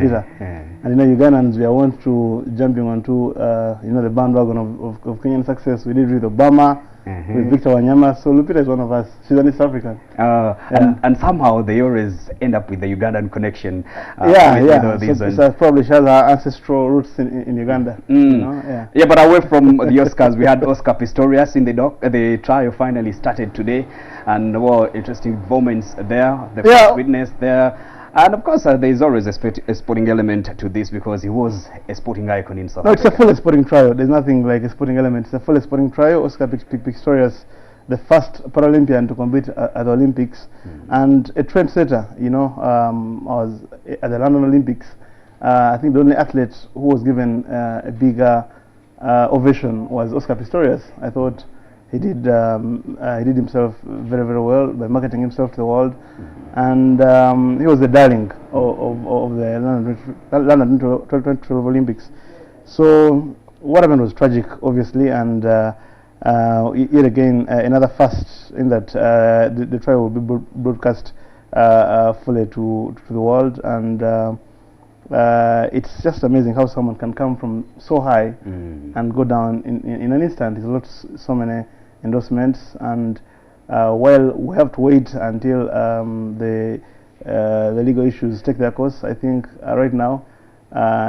And Ugandans, we are wont to jumping onto the bandwagon of Kenyan success. We did with Obama, with Victor Wanyama. So Lupita is one of us. She's an East African. And somehow they always end up with the Ugandan connection. So probably she has her ancestral roots in Uganda. Yeah, but away from the Oscars, we had Oscar Pistorius in the dock. The trial finally started today, and interesting moments there. The first witness there. And of course, there is always a sporting element to this because he was a sporting icon in South Africa. It's a full sporting trial. There's nothing like a sporting element. It's a full sporting trial. Oscar Pistorius, the first Paralympian to compete at the Olympics, and a trendsetter. Was at the London Olympics. I think the only athlete who was given a bigger ovation was Oscar Pistorius. I thought he did himself very, very well by marketing himself to the world, and he was the darling of the London 2012 Olympics. So what happened was tragic, obviously, and yet again another first in that the trial will be broadcast fully to the world, and it's just amazing how someone can come from so high and go down in an instant. He's got so many endorsements, and while we have to wait until the legal issues take their course, I think right now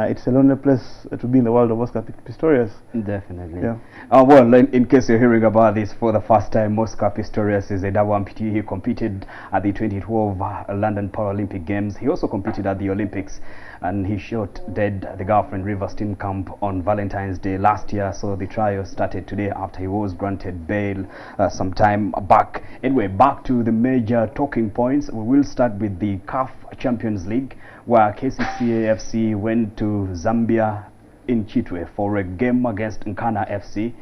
it's a lonely place to be in the world of Oscar Pistorius. Definitely. Yeah. Well, in case you're hearing about this for the first time, Oscar Pistorius is a double amputee. He competed at the 2012 London Paralympic Games. He also competed at the Olympics, and he shot dead the girlfriend River Steenkamp on Valentine's Day last year. So the trial started today after he was granted bail some time back. Anyway, back to the major talking points. We will start with the CAF Champions League, where KCCA FC went to Zambia in Chitwe for a game against Nkana FC.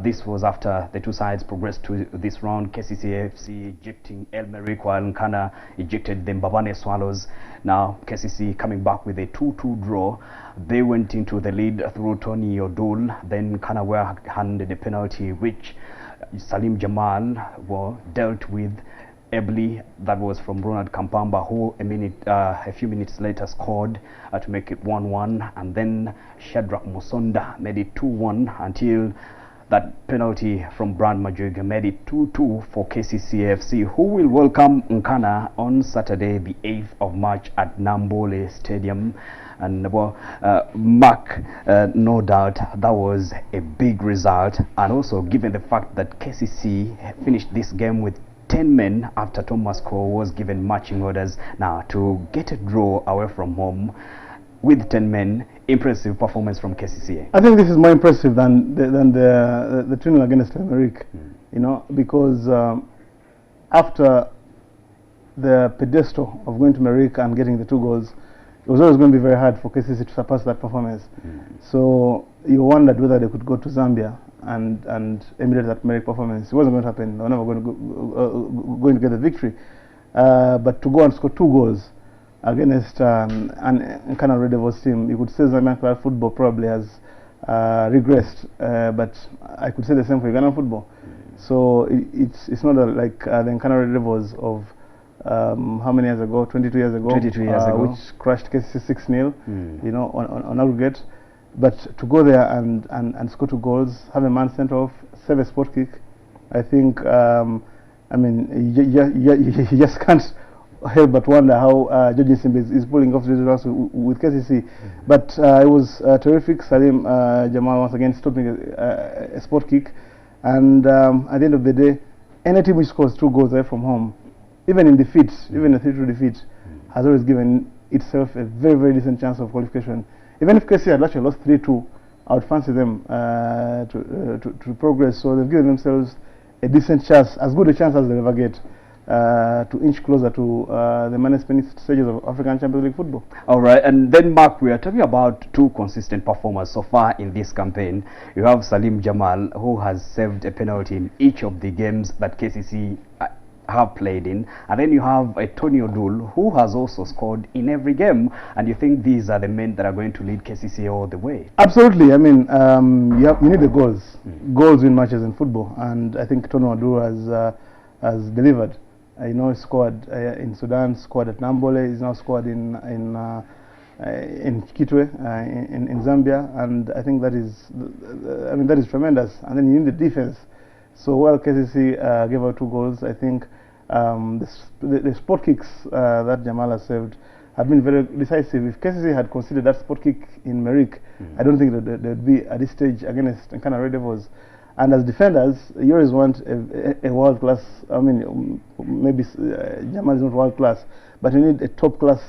This was after the two sides progressed to this round, KCCA FC ejecting El Merrick while Nkana ejected the Mbabane Swallows. Now KCC coming back with a 2-2 draw. They went into the lead through Tony Odul. Then Nkana were handed a penalty which Salim Jamal dealt with ably. That was from Ronald Kampamba, who a few minutes later scored to make it 1-1, and then Shadrach Musonda made it 2-1 until that penalty from Brand Majuga made it 2-2 for KCCFC, who will welcome Nkana on Saturday the 8th of March at Nambole Stadium. And Mark, no doubt that was a big result, and also given the fact that KCC finished this game with 10 men after Thomas Cole was given marching orders. Now to get a draw away from home with 10 men, impressive performance from KCCA. I think this is more impressive than the 2-0 against Limerick, because after the pedestal of going to Merrick and getting the 2 goals, it was always going to be very hard for KCC to surpass that performance. So you wondered whether they could go to Zambia and emulate that Merrick performance. It wasn't going to happen. They were never going to get the victory. But to go and score 2 goals against an Nkana Red Devils team, you could say Zambian club football probably has regressed, but I could say the same for Ugandan football. So it's not like the Nkana Red Devils of how many years ago? 22 years ago. 22 years ago. Which crushed KCC 6-0, on aggregate. But to go there and score 2 goals, have a man sent off, save a sport kick, I think, you just can't help but wonder how George Simba is pulling off these results with KCC. But it was terrific. Salim Jamal once again stopping a sport kick. And at the end of the day, any team which scores 2 goals away from home, even in defeat, even a 3-2 defeat, has always given itself a very, very decent chance of qualification. Even if KC had actually lost 3-2, I would fancy them to progress. So they've given themselves a decent chance, as good a chance as they'll ever get, to inch closer to the management stages of African Champions League football. All right, and then Mark, we are talking about 2 consistent performers so far in this campaign. You have Salim Jamal, who has saved a penalty in each of the games that KCC have played in, and then you have Tony Odul, who has also scored in every game. And you think these are the men that are going to lead KCC all the way? Absolutely. I mean, you need the goals. Goals win matches in football, and I think Tony Odul has delivered. He scored in Sudan, scored at Nambole. He's now scored in in Kitwe, in Zambia, and I think that is, that is tremendous. And then you need the defense. So while KCC gave out 2 goals, I think the spot kicks that Jamala saved have been very decisive. If KCC had considered that spot kick in Merrick, I don't think that they'd be at this stage against Nkana Red Devils. And as defenders, you always want a world class. I mean, maybe Jamal is not world class, but you need a top class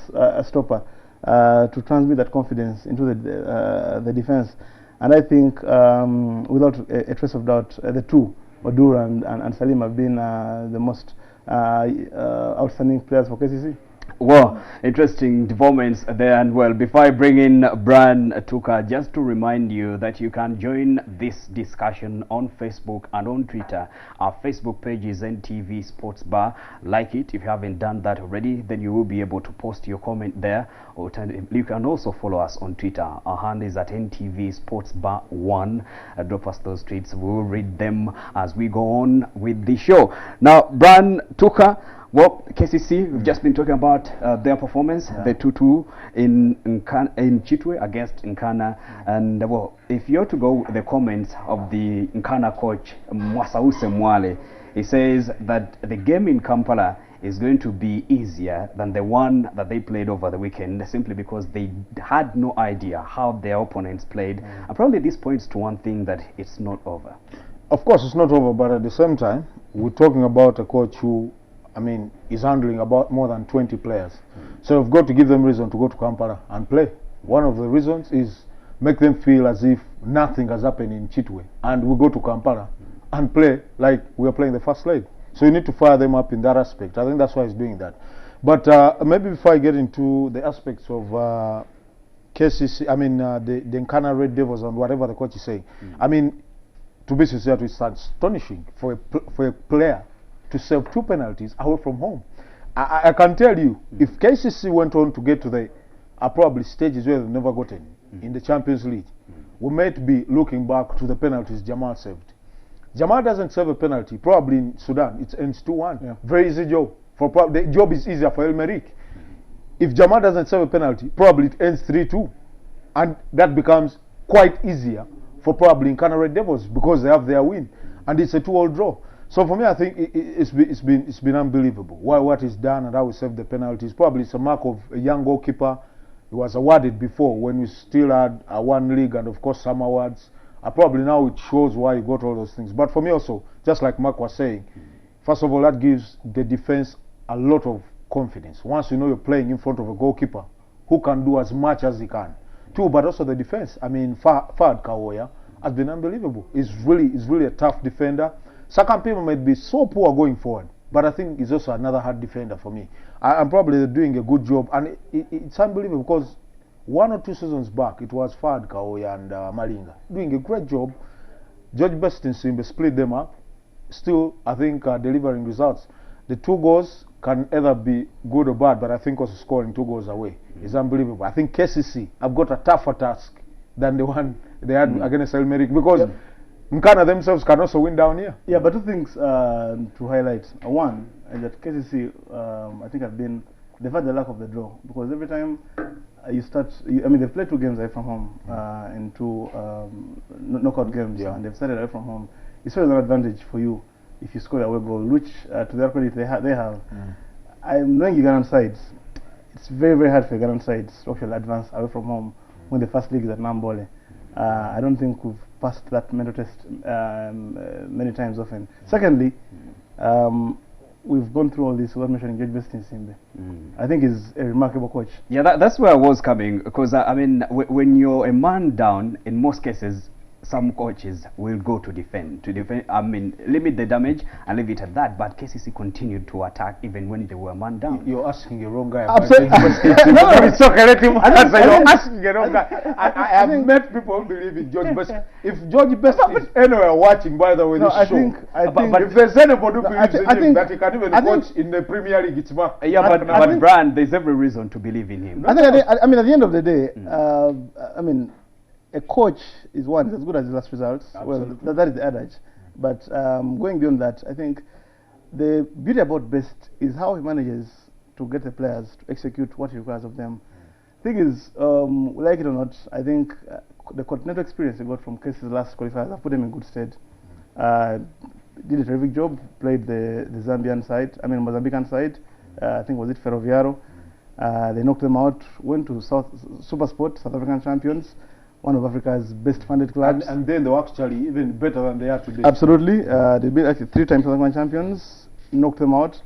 stopper to transmit that confidence into the defense. And I think, without a trace of doubt, the two, Odur and Salim, have been the most outstanding players for KCC. Well, interesting developments there. And well, before I bring in Brian Tuka, just to remind you that you can join this discussion on Facebook and on Twitter. Our Facebook page is NTV Sports Bar. Like it. If you haven't done that already, then you will be able to post your comment there. Or you can also follow us on Twitter. Our handle is at NTV Sports Bar 1. Drop us those tweets. We will read them as we go on with the show. Now, Brian Tuka. Well, KCC, we've just been talking about their performance, the 2-2 in Chitwe against Nkana. And well, if you're to go with the comments of the Nkana coach, Mwasause Mwale, he says that the game in Kampala is going to be easier than the one that they played over the weekend, simply because they had no idea how their opponents played. And probably this points to one thing, that it's not over. Of course, it's not over, but at the same time, we're talking about a coach who, is handling about more than 20 players. So we've got to give them reason to go to Kampala and play. One of the reasons is make them feel as if nothing has happened in Chitwe, and we go to Kampala and play like we are playing the first leg. So you need to fire them up in that aspect. I think that's why he's doing that. But maybe before I get into the aspects of KCC, the Nkana Red Devils and whatever the coach is saying, to be sincere, it's astonishing for a player to save 2 penalties away from home. I can tell you, if KCC went on to get to the probably stages where they've never gotten in the Champions League, we might be looking back to the penalties Jamal saved. Jamal doesn't save a penalty. Probably in Sudan, it ends 2-1. Yeah. Very easy job. The job is easier for El Merrick. If Jamal doesn't save a penalty, probably it ends 3-2. And that becomes quite easier for probably Nkana Red Devils, because they have their win. And it's a 2-all draw. So for me, I think it's been unbelievable. What is done and how we saved the penalties. Probably it's a mark of a young goalkeeper. He was awarded before when we still had one league and of course some awards. Probably now it shows why he got all those things. But for me also, just like Mark was saying, first of all, that gives the defense a lot of confidence. Once you know you're playing in front of a goalkeeper who can do as much as he can. 2, but also the defense. Fahad Kawoya has been unbelievable. He's really a tough defender. Second, people might be so poor going forward, but I think he's also another hard defender for me. I'm probably doing a good job, and it's unbelievable because 1 or 2 seasons back, it was Fahad Kawoya and Malinga doing a great job. George Best and Simba split them up, still, I think, delivering results. The 2 goals can either be good or bad, but I think also scoring 2 goals away is unbelievable. I think KCC have got a tougher task than the one they had against El Merrick, because Nkana themselves can also win down here. Yeah, but 2 things to highlight. One is that KCC, I think, they've had the luck of the draw, because every time you start, they've played 2 games away from home in 2 knockout games, and they've started away from home. It's always an advantage for you if you score a away goal, which to their credit they have. I'm knowing Ugandan sides, it's very, very hard for Ugandan sides to actually advance away from home when the first league is at Nambole. I don't think we've passed that mental test many times often. Secondly, we've gone through all this without mentioning George Bestin Simbe. I think he's a remarkable coach. Yeah, that's where I was coming, because when you're a man down, in most cases, some coaches will go to defend, limit the damage and leave it at that. But KCC continued to attack even when they were man down. You're asking the wrong guy. Absolutely. No, it's okay. Let him answer. You're asking the wrong guy. I have met people who believe in George Best. If George Best is anywhere watching, by the way, this show, but if there's anybody who believes in him that he can even coach in the Premier League, it's Mark. Yeah, but Brian, there's every reason to believe in him. At the end of the day, a coach is one, as good as his last results. Absolutely. Well, that is the adage. But going beyond that, I think the beauty about Best is how he manages to get the players to execute what he requires of them. Thing is, like it or not, I think the continental experience he got from KCC's last qualifiers have put him in good stead. Did a terrific job, played the Zambian side, I mean Mozambican side, I think was it Ferroviaro. They knocked them out, went to Supersport, South African champions, one of Africa's best funded clubs. And then they were actually even better than they are today. Absolutely, they've been actually 3 times South African champions, knocked them out.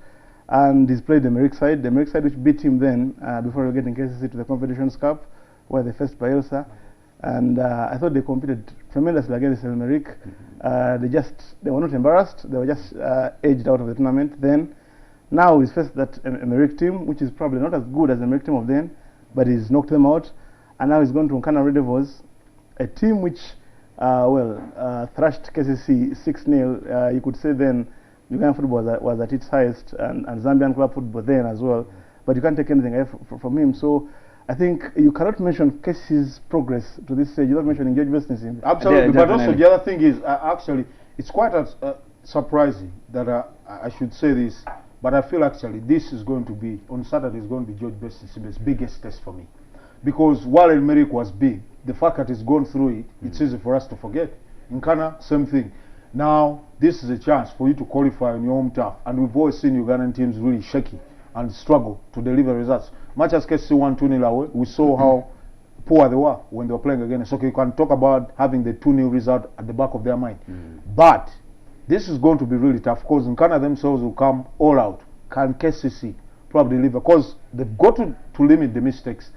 And he's played the Merrick side which beat him then before getting KCC to the Confederations Cup, where they faced Bielsa. And I thought they competed tremendously against El Merrick. They were not embarrassed, they were just edged out of the tournament then. Now he's faced that Merrick team, which is probably not as good as the Merrick team of then, but he's knocked them out. And now he's gone to Nkana Red Devils, a team which, thrashed KCC 6-0. You could say then Ugandan football was at its highest, and Zambian club football then as well. But you can't take anything away from him. So I think you cannot mention KCC's progress to this stage without mentioning George Best's team. Absolutely, but also the other thing is, actually, it's quite surprising that I should say this, but I feel actually this is going to be, on Saturday, is going to be George Best's biggest test for me. Because while El Merrick was big, the fact that he's gone through it, it's easy for us to forget. In Nkana, same thing. Now, this is a chance for you to qualify on your home turf, and we've always seen Ugandan teams really shaky and struggle to deliver results. Much as KCC won 2-0 away, we saw how poor they were when they were playing against us. Okay, you can talk about having the 2-0 result at the back of their mind. But this is going to be really tough, because Nkana themselves will come all out. Can KCC probably deliver? Because they've got to limit the mistakes.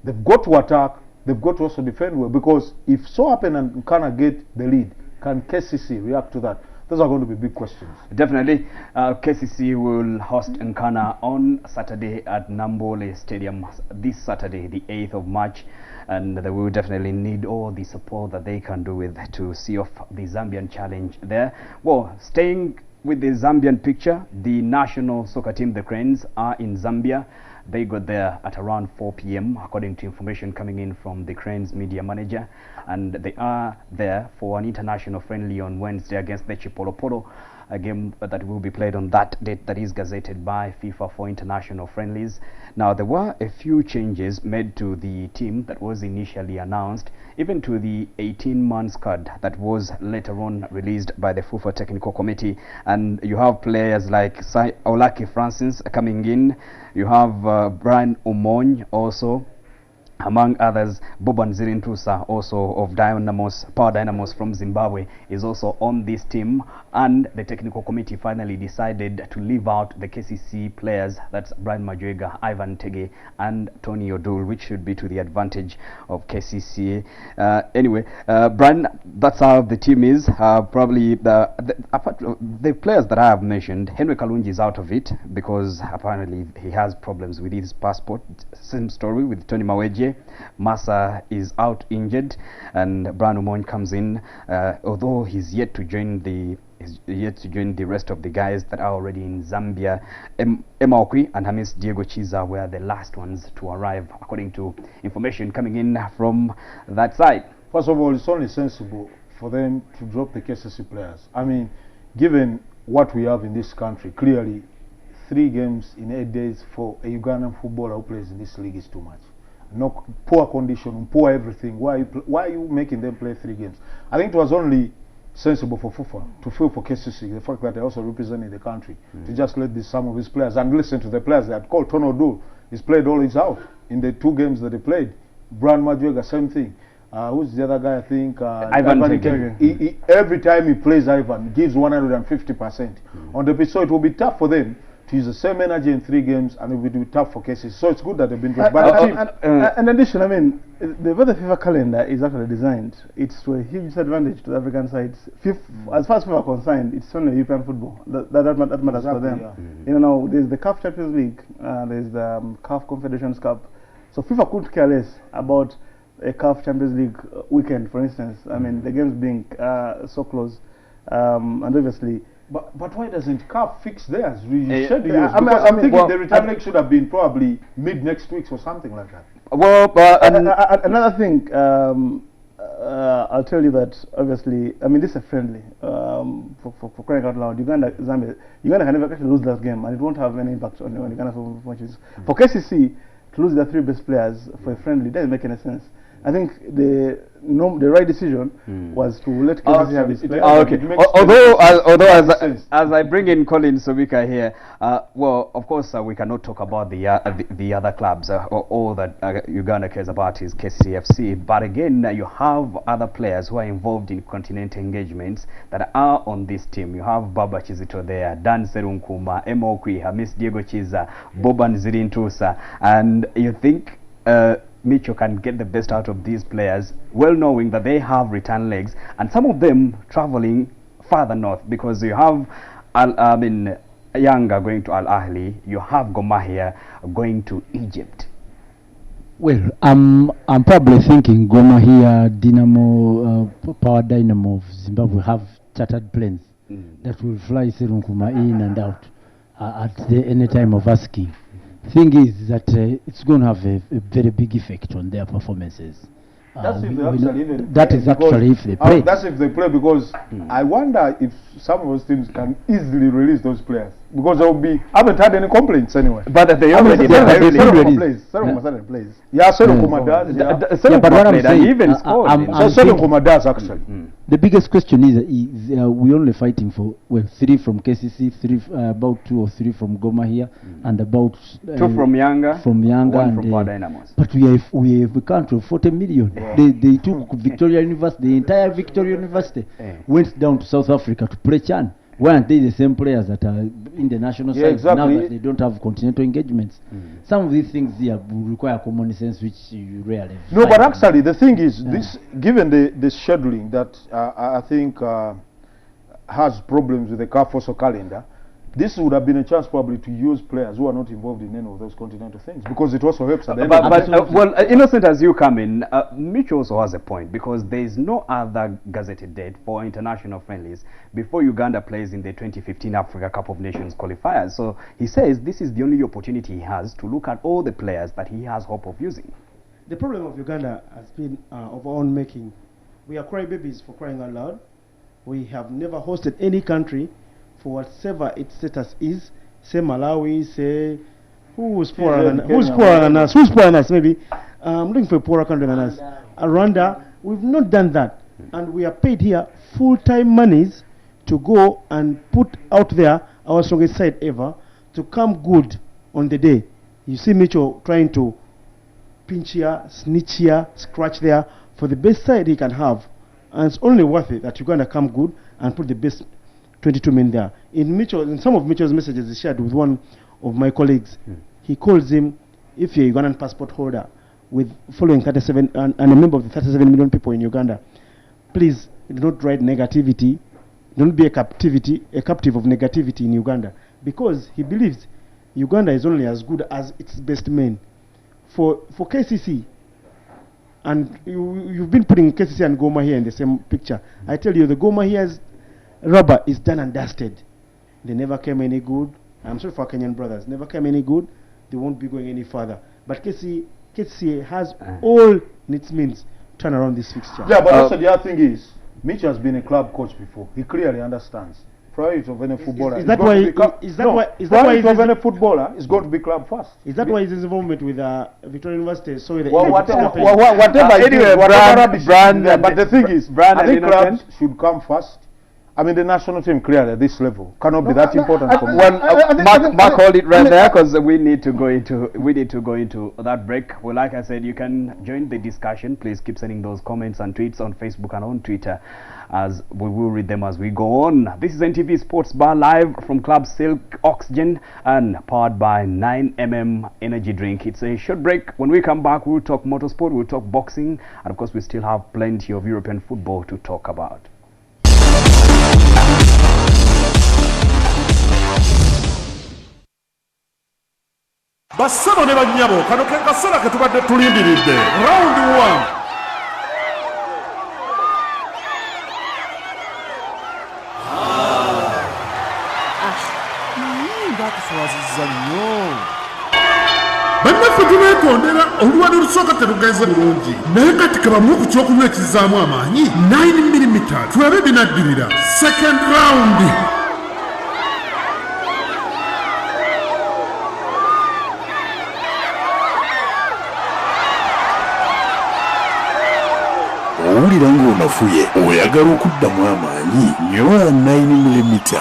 They've got to attack. They've got to also defend well. Because if so happen and Nkana get the lead, can KCC react to that? Those are going to be big questions. Definitely. KCC will host Nkana on Saturday at Nambole Stadium this Saturday, the 8th of March. And they will definitely need all the support that they can do with to see off the Zambian challenge there. Well, staying with the Zambian picture, the national soccer team, the Cranes, are in Zambia. They got there at around 4 p.m. according to information coming in from the Cranes media manager, and they are there for an international friendly on Wednesday against the Chipolopolo, a game that will be played on that date that is gazetted by FIFA for international friendlies. Now, there were a few changes made to the team that was initially announced, even to the 18-man squad that was later on released by the FIFA Technical Committee. And you have players like Olaki Francis coming in. You have Brian Omony also, among others. Boban Zirintusa, also of Power Dynamos from Zimbabwe, is also on this team. And the technical committee finally decided to leave out the KCC players. That's Brian Majwega, Ivan Tege, and Tony Odul, which should be to the advantage of KCC. Anyway, Brian, that's how the team is. Probably the players that I have mentioned, Henry Kalunji is out of it because apparently he has problems with his passport. Same story with Tony Maweje. Massa is out injured, and Brian Omony comes in, although he's yet to join the rest of the guys that are already in Zambia. Emma Okwi and Hamis Diego Chiza were the last ones to arrive, according to information coming in from that side. First of all, it's only sensible for them to drop the KCC players. I mean, given what we have in this country, clearly 3 games in 8 days for a Ugandan footballer who plays in this league is too much. No, poor condition, poor everything. Why are you making them play 3 games? I think it was only sensible for FIFA to feel for KCC, the fact that they also representing the country, to just let some of his players and listen to the players they had called. Tono Odul, he's played all his out in the 2 games that he played. Brian Majwega, same thing. Who's the other guy? I think Ivan Tege. Every time he plays, Ivan gives 150% on the pitch. So it will be tough for them to use the same energy in 3 games, and it will be tough for KCC. So it's good that they've been dropped. In addition, I mean, the way the FIFA calendar is actually designed, it's to a huge disadvantage to the African sides. As far as FIFA are concerned, it's only European football that matters for them. Yeah. You know, there's the CAF Champions League, there's the CAF Confederations Cup. So FIFA could care less about a CAF Champions League weekend, for instance. I mean, the games being so close, and obviously. But why doesn't CAF fix theirs? I'm thinking the return leg should have been probably mid next week or something like that. Well, another thing, I'll tell you that obviously, I mean, this is a friendly for crying out loud. Uganda, Zambia, Uganda can never actually lose that game, and it won't have any impact on Uganda matches. For KCC to lose their 3 best players for a friendly doesn't make any sense. I think the right decision was to let KCC have his players. Okay. Although as I bring in Colin Sobika here, well, of course, we cannot talk about the other clubs. All that Uganda cares about is KCFC. But again, you have other players who are involved in continental engagements that are on this team. You have Baba Chizito there, Dan Serunkuma, Emma Okwi, Hamis Diego Chiza, Boban Zirintusa, and you think Micho can get the best out of these players, well knowing that they have return legs, and some of them traveling farther north, because you have Yanga going to Al Ahly, you have Gor Mahia going to Egypt. Well, I'm probably thinking Gor Mahia, Dynamo, Power Dynamo of Zimbabwe have chartered planes that will fly Serunkuma in and out at any time of asking. Thing is that it's going to have a very big effect on their performances. That's if they actually even that is actually if they play. That's if they play, because I wonder if some of those teams can easily release those players, because there will be, I haven't had any complaints anyway. But they already plays. Serunkuma plays. Yeah, Serunkuma does. Yeah, but what I'm saying, even scored. Serunkuma does actually. The biggest question is we're only fighting for 3 from KCC, about 2 or 3 from Gor Mahia, and about 2 from Yanga, 1 from Power Dynamos. But we have a country of 40 million. They took Victoria University, the entire Victoria University went down to South Africa to play Chan. Why aren't they the same players that are in the national side exactly. now that they don't have continental engagements? Some of these things here will require common sense, which you rarely No, but actually the thing is, this, given the scheduling that I think has problems with the CAF also calendar, this would have been a chance probably to use players who are not involved in any of those continental things, because it also helps at the end of well, innocent as you come in, Mitch also has a point, because there is no other gazetted date for international friendlies before Uganda plays in the 2015 Africa Cup of Nations qualifiers. So he says this is the only opportunity he has to look at all the players that he has hope of using. The problem of Uganda has been of our own making. We are crybabies for crying out loud. We have never hosted any country for whatever its status is. Say Malawi, say who's poorer than us, maybe. I'm looking for a poorer country than us. Rwanda, we've not done that. And we are paid here full-time monies to go and put out there our strongest side ever to come good on the day. You see Mitchell trying to pinch here, snitch here, scratch there for the best side he can have. And it's only worth it that Uganda come good and put the best 22 men there. In some of Mitchell's messages he shared with one of my colleagues, he calls him, if you're a Ugandan passport holder with following 37 and a member of the 37 million people in Uganda, please do not write negativity, don't be a captive of negativity in Uganda, because he believes Uganda is only as good as its best men. For KCC, and you've been putting KCC and Gor Mahia in the same picture. I tell you, the Gor Mahia's rubber is done and dusted. They never came any good. I'm sorry for our Kenyan brothers. Never came any good. They won't be going any further. But KCC has all its means to turn around this fixture. Yeah, but also the other thing is, Mitch has been a club coach before. He clearly understands. Prior to any footballer, is that why any footballer is going to be club first? Is that why his involvement with Victoria University? So whatever brand, but the thing is, I think clubs should come first. I mean, the national team clearly at this level cannot be that important for me. Well, Mark, hold it right there, because we need to go into that break. Well, like I said, you can join the discussion. Please keep sending those comments and tweets on Facebook and on Twitter, as we will read them as we go on. This is NTV Sports Bar, live from Club Silk Oxygen and powered by 9mm Energy Drink. It's a short break. When we come back, we'll talk motorsport, we'll talk boxing, and of course we still have plenty of European football to talk about. Bassano ne banyabo kano ke kasera ke tubadde tulindiridde round 1. Bakuswazizza nnyo bannaffe tubeetondera oluwali olusooka terugenze bulungi naye kati kabamu ku kyokunywa ekizaamu amaanyi 9mm tulabe binaddirira second round. owulira ng'onafuye oyagala okuddamu amaanyi nyola 9mm.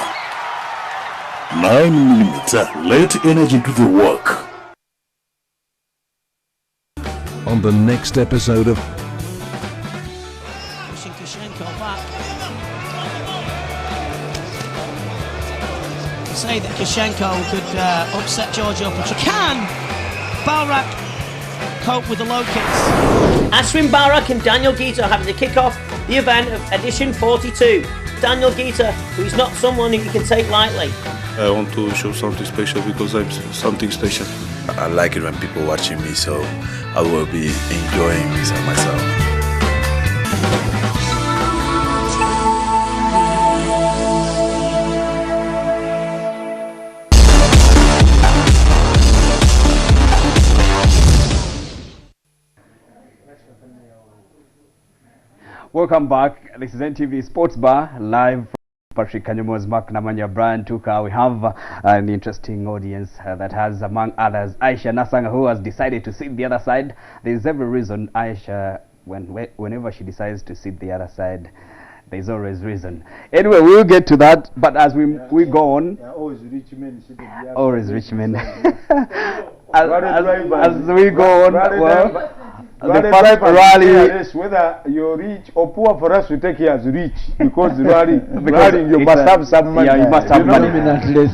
9mm, let energy do the work. On the next episode of say that Kishenko could upset Giorgio Petro. Can Barak cope with the low kicks? Ashwin Barak and Daniel Geeta are having to kick off the event of edition 42. Daniel Geeta, who's not someone who you can take lightly. I want to show something special because I'm something special. I like it when people watching me, so I will be enjoying myself. Welcome back. This is NTV Sports Bar, live from Patrick Kanyomo's Mark Namanya Brand Tuka. We have an interesting audience that has, among others, Aisha Nasanga, who has decided to sit the other side. There's every reason Aisha, whenever she decides to sit the other side, there's always reason. Anyway, we'll get to that, but as we go on, always rich men sitting there. Always rich men. as we go on, well, the first rally, whether you're rich or poor, for us to take you as rich, because rally you must have some money. Yeah, you must have money.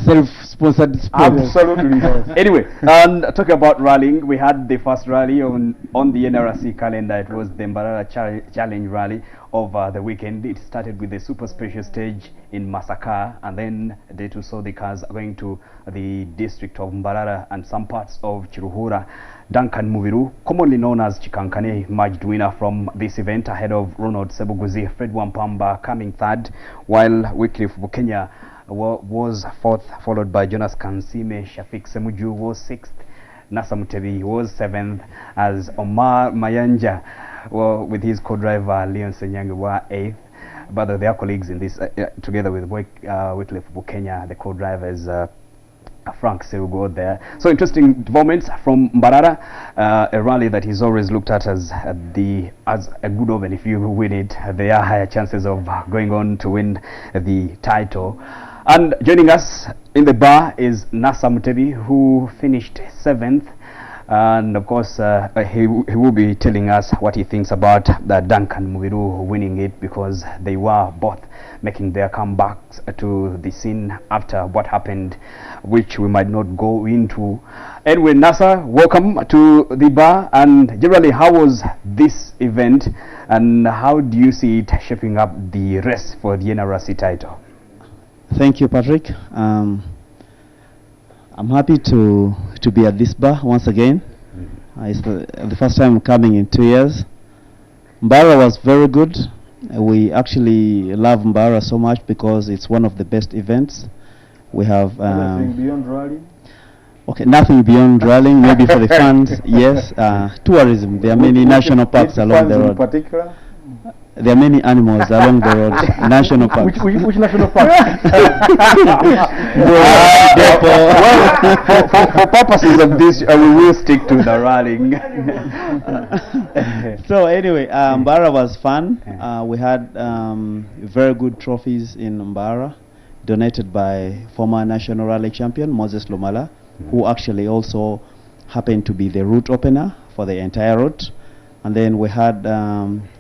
Self-sponsored sport. Absolutely. Anyway, and talking about rallying, we had the first rally on the NRC calendar. It was the Mbarara Challenge rally of the weekend. It started with the super special stage in Masaka, and then they too saw the cars going to the district of Mbarara and some parts of Chiruhura. Duncan Mubiru, commonly known as Chikankane, emerged winner from this event ahead of Ronald Sebuguzi. Fred Wampamba coming third, while Wycliffe Bukenya was fourth, followed by Jonas Kansime. Shafiq Semuju was sixth. Nasa Mutebi was seventh, as Omar Mayanja, with his co-driver Leon Senyange, were eighth. But their colleagues in this, together with Wycliffe Bukenya, the co-drivers, Frank Serugo there. So interesting developments from Mbarara, a rally that is always looked at as a good omen. If you win it, there are higher chances of going on to win the title. And joining us in the bar is Nasa Mutebi, who finished seventh. And of course, he will be telling us what he thinks about Duncan Mubiru winning it, because they were both making their comebacks to the scene after what happened, which we might not go into. Anyway, Nasa, welcome to the bar. And generally, how was this event, and how do you see it shaping up the race for the NRC title? Thank you, Patrick. I'm happy to be at this bar once again. It's the first time coming in 2 years. Mbarara was very good. We actually love Mbarara so much because it's one of the best events. We have anything beyond rallying? Okay, nothing beyond rallying. Maybe for the fans, yes. Tourism. There are many national parks along the road. In particular? There are many animals along the road. National parks. Which national park? For purposes of this, we will stick to the rallying. So anyway, Mbarara was fun. We had very good trophies in Mbarara, donated by former national rally champion Moses Lumala, who actually also happened to be the route opener for the entire route. And then we had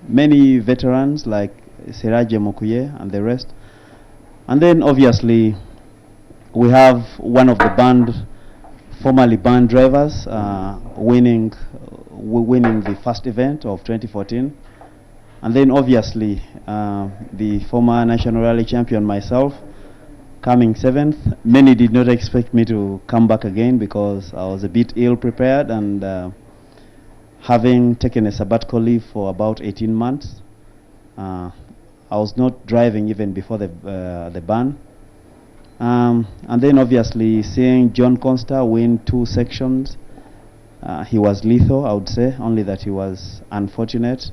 many veterans like Siraje Mokuye and the rest. And then obviously we have one of the formerly band drivers winning the first event of 2014. And then obviously the former national rally champion myself coming seventh. Many did not expect me to come back again because I was a bit ill prepared, and having taken a sabbatical leave for about 18 months, I was not driving even before the ban. And then obviously seeing John Conster win 2 sections, he was lethal, I would say, only that he was unfortunate.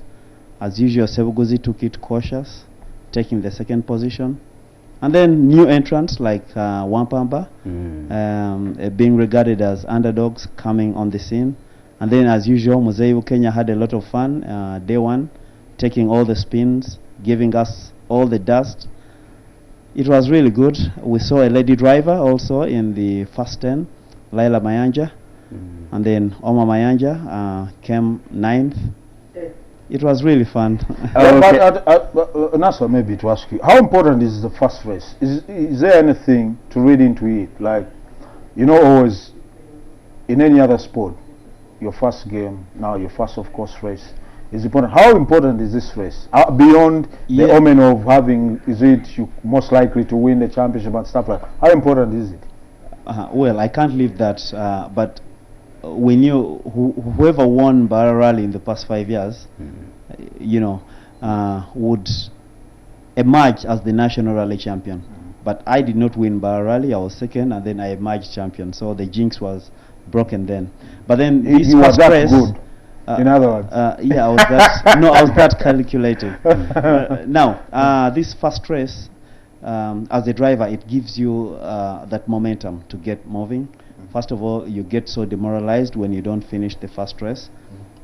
As usual, Sebuguzi took it cautious, taking the second position. And then new entrants like Wampamba, being regarded as underdogs, coming on the scene. And then as usual, Muzeibu Kenya had a lot of fun day one, taking all the spins, giving us all the dust. It was really good. We saw a lady driver also in the first 10, Laila Mayanja, and then Oma Mayanja came 9th. It was really fun. Nasa, maybe to ask you, how important is the first race? Is there anything to read into it? Like, you know, always in any other sport, your first game, now your first, of course, race is important. How important is this race? Beyond the omen of having, is it you most likely to win the championship and stuff like that? How important is it? Well, I can't leave that, but we knew whoever won Bara Rally in the past 5 years, you know, would emerge as the national rally champion. But I did not win Bara Rally. I was second, and then I emerged champion. So the jinx was broken then. But then this first race, good. In other words, yeah, I was that. No, I was that calculated. Now, this first race, as a driver, it gives you that momentum to get moving. First of all, you get so demoralized when you don't finish the first race,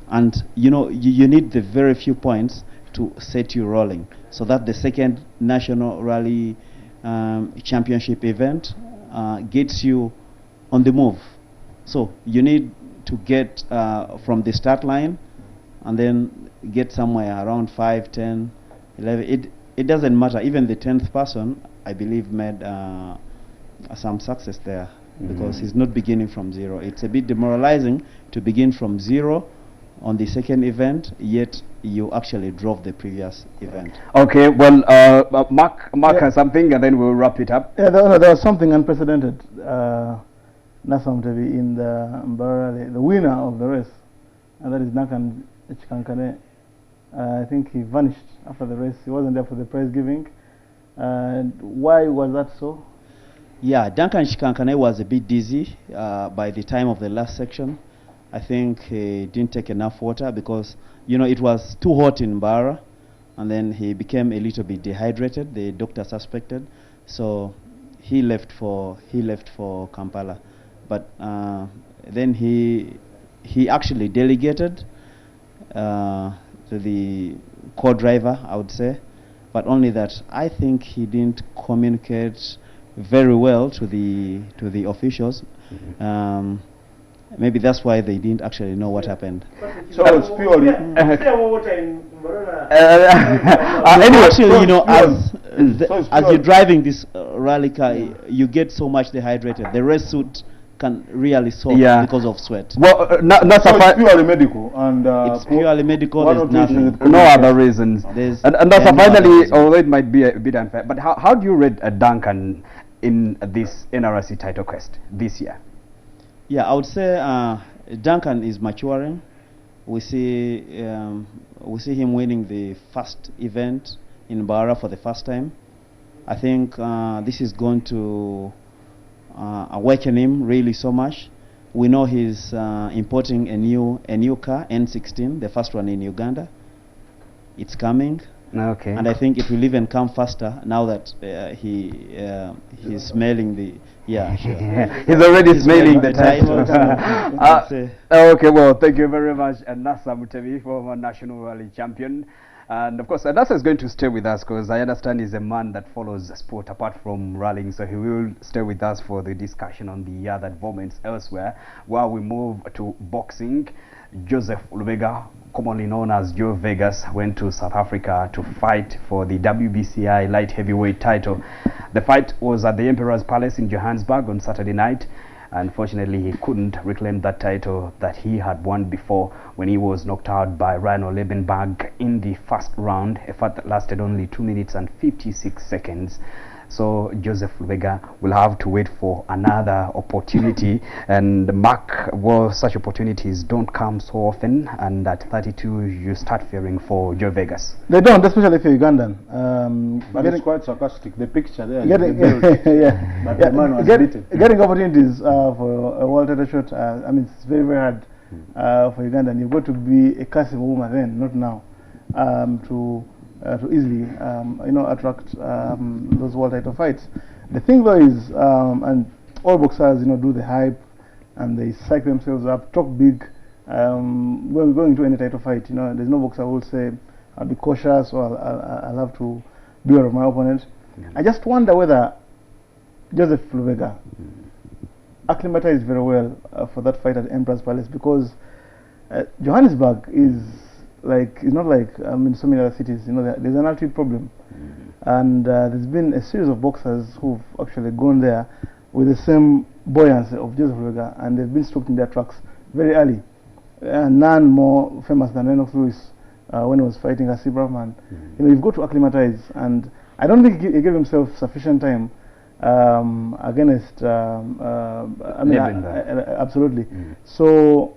and you know you need the very few points to set you rolling, so that the second national rally championship event gets you on the move. So you need to get from the start line and then get somewhere around 5, 10, 11. It doesn't matter. Even the 10th person, I believe, made some success there, because he's not beginning from zero. It's a bit demoralizing to begin from zero on the second event, yet you actually drove the previous event. Okay, well, Mark has something, and then we'll wrap it up. Yeah, there was something unprecedented, Nasam TV, in the Mbara, the winner of the race, and that is Nakan Chikankane. I think he vanished after the race. He wasn't there for the prize giving. Why was that so? Yeah, Duncan Chikankane was a bit dizzy by the time of the last section. I think he didn't take enough water because, you know, it was too hot in Mbara, and then he became a little bit dehydrated. The doctor suspected, so he left for Kampala. But then he actually delegated to the co-driver, I would say, but only that I think he didn't communicate very well to the officials. Maybe that's why they didn't actually know what happened. So it's purely anyway, actually, you know, as you're driving this rally car, you get so much dehydrated. The race suit can really soak because of sweat. Well, so it's purely medical, and it's purely medical. There's nothing. No other reasons. And that's finally, although it might be a bit unfair, but how do you rate Duncan in this NRC title quest this year? Yeah, I would say Duncan is maturing. We see him winning the first event in Bara for the first time. I think this is going to awaken him really so much. We know he's importing a new car, N16, the first one in Uganda. It's coming. Okay. And I think it will even come faster now that he's smelling the he's already smelling the title. Okay, well, thank you very much, Nasa Mutebi, former national rally champion. And of course, Nasa is going to stay with us because I understand he's a man that follows sport apart from rallying, so he will stay with us for the discussion on the other developments elsewhere. While we move to boxing, Joseph Lubega, commonly known as Joe Vegas, went to South Africa to fight for the WBCI light heavyweight title. The fight was at the Emperor's Palace in Johannesburg on Saturday night. Unfortunately, he couldn't reclaim that title that he had won before when he was knocked out by Rhino Lebenberg in the first round, a fight that lasted only 2 minutes and 56 seconds. So Joseph Lubega will have to wait for another opportunity. And Mark, well, such opportunities don't come so often, and at 32 you start fearing for Joe Vegas. They don't, especially if you're Ugandan. But it's quite sarcastic, the picture there. Getting opportunities for a world title shot, I mean, it's very, very hard for Ugandan. You've got to be a Kasi woman then, not now, to easily attract those world title fights. The thing though is, and all boxers do the hype and they psych themselves up, talk big. When going to any title fight, there's no boxer who will say I'll be cautious, or I'll have to beware of my opponent. I just wonder whether Joseph Lubega acclimatized very well for that fight at Emperor's Palace, because Johannesburg is not like so many other cities. You know, there's an altitude problem, and there's been a series of boxers who've actually gone there with the same buoyancy of Joseph Lubega, and they've been stopped in their tracks very early. None more famous than Lennox Lewis when he was fighting Asif Rahman. You know, you've got to acclimatize, and I don't think he gave himself sufficient time against absolutely. So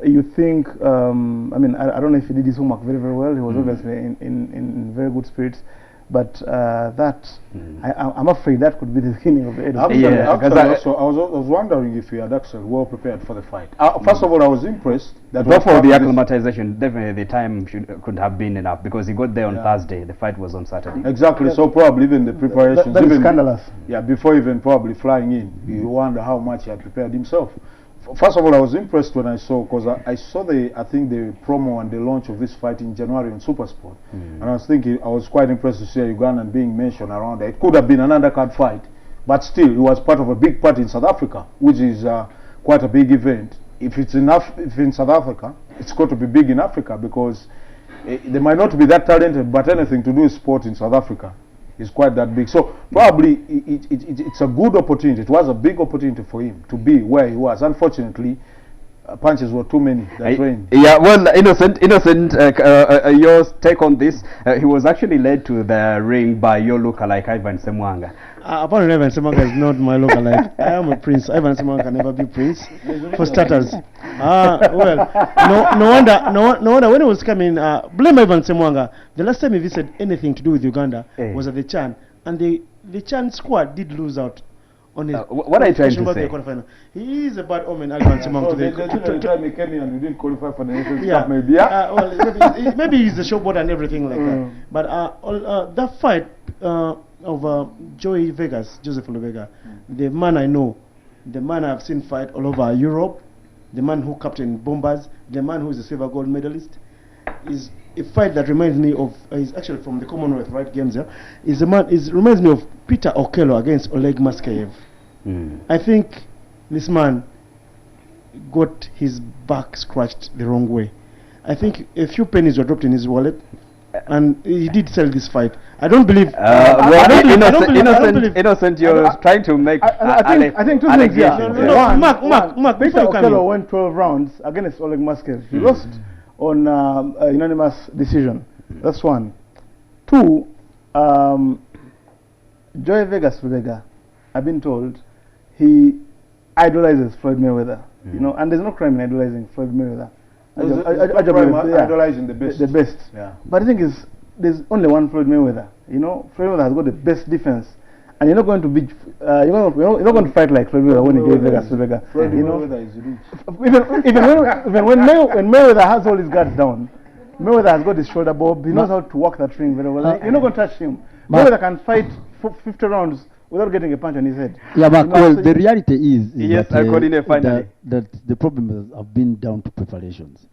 you think I don't know if he did his homework very well. He was obviously in very good spirits, but I'm afraid that could be the beginning of the end. I was wondering if he had actually well prepared for the fight. First of all, I was impressed that for the acclimatization, definitely the time could have been enough, because he got there on Thursday. The fight was on Saturday. Exactly. So probably even the preparations, that is scandalous. Yeah, before even probably flying in, you wonder how much he had prepared himself. First of all, I was impressed when I saw, because I saw the promo and the launch of this fight in January on Supersport, and I was thinking, I was quite impressed to see a Ugandan being mentioned around there. It could have been an undercard fight, but still, it was part of a big party in South Africa, which is quite a big event. If it's if in South Africa, it's got to be big in Africa, because they might not be that talented, but anything to do with sport in South Africa is quite that big. So probably it's a good opportunity. It was a big opportunity for him to be where he was. Unfortunately, punches were too many that rained. Yeah, well, Innocent, your take on this? He was actually led to the ring by your lookalike Ivan Semwanga. Apparently Ivan Semwanga is not my lookalike. I am a prince. Ivan Semwanga can never be prince. For starters. Well, no wonder when he was coming, blame Ivan Semwanga. The last time he visited anything to do with Uganda was at the Chan, and the Chan squad did lose out on his. What are you trying to say? He is a bad omen, Ivan Semwanga. The time he came in and we didn't qualify for the Nations Cup, maybe. Well, maybe he's the showboat and everything like that. But that fight of Joseph Lubega, the man I know, the man I've seen fight all over Europe, the man who captained Bombers, the man who is a silver gold medalist, is a fight that reminds me of, he's actually from the Commonwealth Games, reminds me of Peter Okello against Oleg Maskeyev. I think this man got his back scratched the wrong way. I think a few pennies were dropped in his wallet, and he did sell this fight. I don't believe. Innocent, you're trying to make. I think two things. Mark. Peter Okello went 12 rounds against Oleg Maskeyev. He lost on a unanimous decision. That's one. Two, Joy Vegas Lubega, I've been told, he idolizes Floyd Mayweather. You know, and there's no crime in idolizing Floyd Mayweather. Idolizing the best. The best. Yeah. But the thing is, there's only one Floyd Mayweather. You know, Floyd Mayweather has got the best defense, and you're not going to be, you're not going to fight like Floyd Mayweather when you get Vegas Lubega. Floyd Mayweather is rich. Even when Mayweather has all his guards down, Mayweather has got his shoulder bob. He knows how to work that ring very well. You're not going to touch him. Mayweather can fight 50 rounds without getting a punch on his head. Yeah, but well, the reality is yes, that the problem have been down to preparations.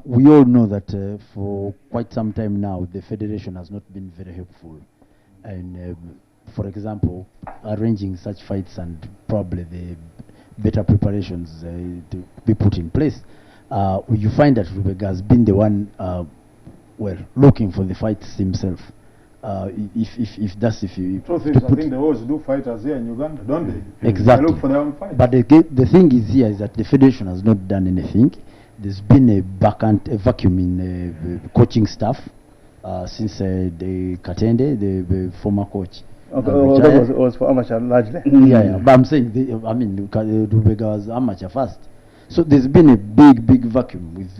We all know that for quite some time now, the federation has not been very helpful. And for example, arranging such fights and probably the better preparations to be put in place. You find that Lubega has been the one, looking for the fights himself. If that's if you. Truth is, I think they always do fighters here in Uganda, don't they? Exactly. They look for their own fight. But the thing is here is that the federation has not done anything. There's been a vacuum in the coaching staff since the Katende, the former coach. Okay, that was for amateur largely. Yeah, but I'm saying, Lubega was amateur first. So there's been a big vacuum with,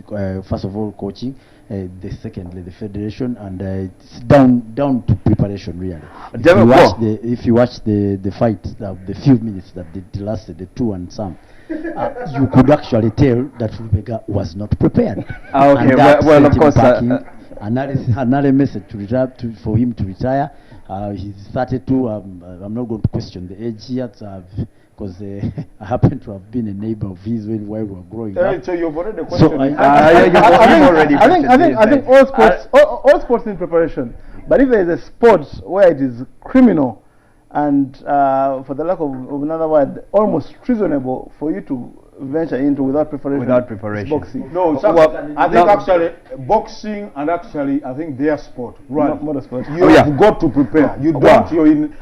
first of all, coaching, secondly, the federation, and it's down to preparation, really. If you watch the fight, the few minutes that they lasted, the 2 and some, you could actually tell that Lubega was not prepared. Okay, well, of course. Another message for him to retire. He's 32. I'm not going to question the age yet. because I happen to have been a neighbor of his while we were growing up. So you've already So questioned. I think all sports need preparation. But if there is a sport where it is criminal and, for the lack of another word, almost treasonable for you to venture into without preparation. It's boxing. No, I think actually boxing and actually I think their sport. Right. Motorsport. You have got to prepare. You don't. You're in